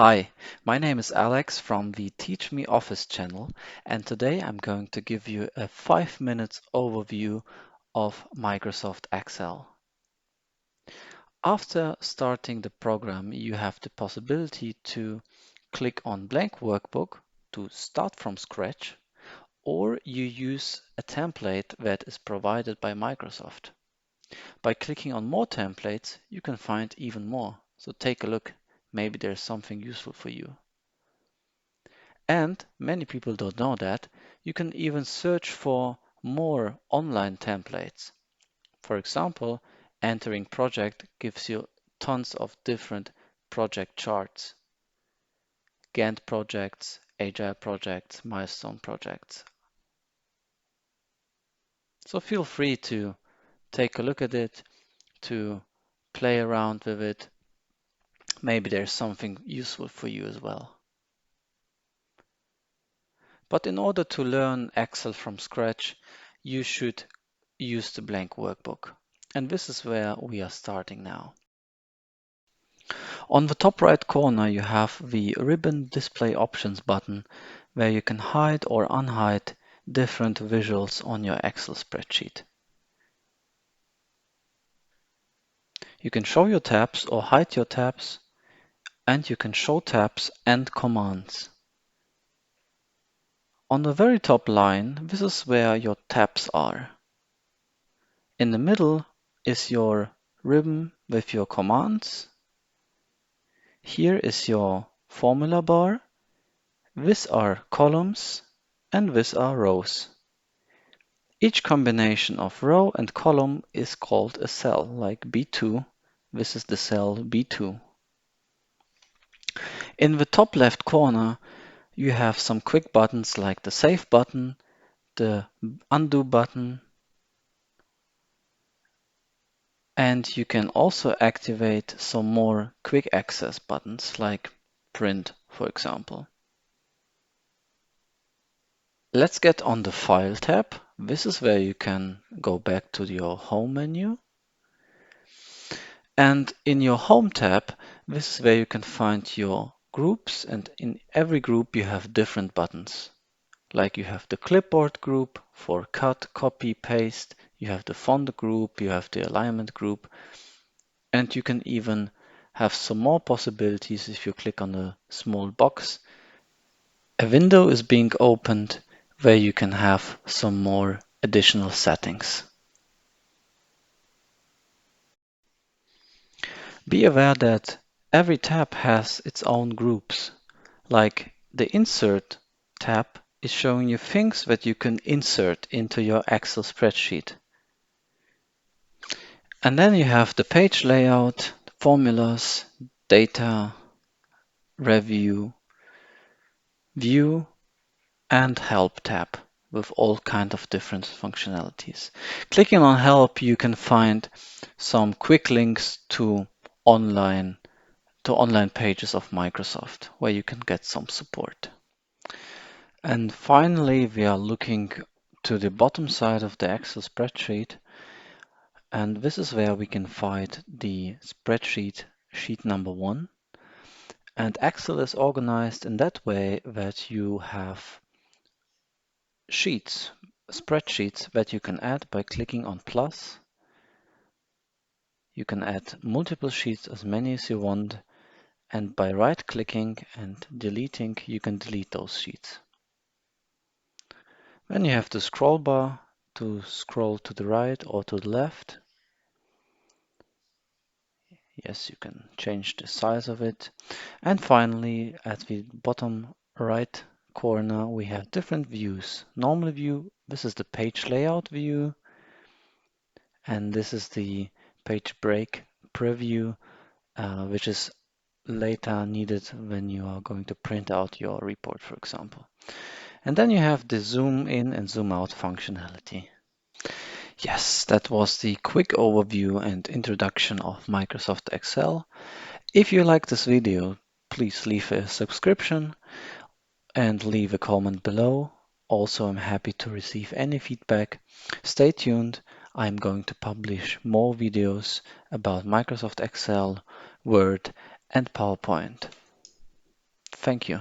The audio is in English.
Hi, my name is Alex from the teachMe Office channel, and today I'm going to give you a 5 minutes overview of Microsoft Excel. After starting the program, you have the possibility to click on Blank Workbook to start from scratch, or you use a template that is provided by Microsoft. By clicking on More templates, you can find even more, so take a look. Maybe there's something useful for you. And many people don't know that you can even search for more online templates. For example, entering project gives you tons of different project charts, Gantt projects, Agile projects, milestone projects. So feel free to take a look at it, to play around with it. Maybe there's something useful for you as well. But in order to learn Excel from scratch, you should use the blank workbook. And this is where we are starting now. On the top right corner, you have the ribbon display options button where you can hide or unhide different visuals on your Excel spreadsheet. You can show your tabs or hide your tabs, and you can show tabs and commands. On the very top line, this is where your tabs are. In the middle is your ribbon with your commands. Here is your formula bar. These are columns and these are rows. Each combination of row and column is called a cell, like B2. This is the cell B2. In the top left corner, you have some quick buttons like the Save button, the Undo button, and you can also activate some more quick access buttons like Print, for example. Let's get on the File tab. This is where you can go back to your Home menu. And in your Home tab, this is where you can find your groups. And in every group, you have different buttons. Like you have the Clipboard group for cut, copy, paste. You have the Font group, you have the Alignment group. And you can even have some more possibilities if you click on the small box. A window is being opened where you can have some more additional settings. Be aware that every tab has its own groups. Like the Insert tab is showing you things that you can insert into your Excel spreadsheet. And then you have the page layout, formulas, data, review, view, and help tab with all kinds of different functionalities. Clicking on help, you can find some quick links to online pages of Microsoft where you can get some support. And finally, we are looking to the bottom side of the Excel spreadsheet, and this is where we can find the spreadsheet, sheet number 1. And Excel is organized in that way that you have sheets, spreadsheets that you can add by clicking on plus. You can add multiple sheets, as many as you want, and by right-clicking and deleting, you can delete those sheets. Then you have the scroll bar to scroll to the right or to the left. Yes, you can change the size of it. And finally, at the bottom right corner, we have different views. Normal view, this is the page layout view. And this is the page break preview, which is later needed when you are going to print out your report, for example. And then you have the zoom in and zoom out functionality. Yes, that was the quick overview and introduction of Microsoft Excel. If you like this video, please leave a subscription and leave a comment below. Also, I'm happy to receive any feedback. Stay tuned. I'm going to publish more videos about Microsoft Excel, Word, and PowerPoint. Thank you.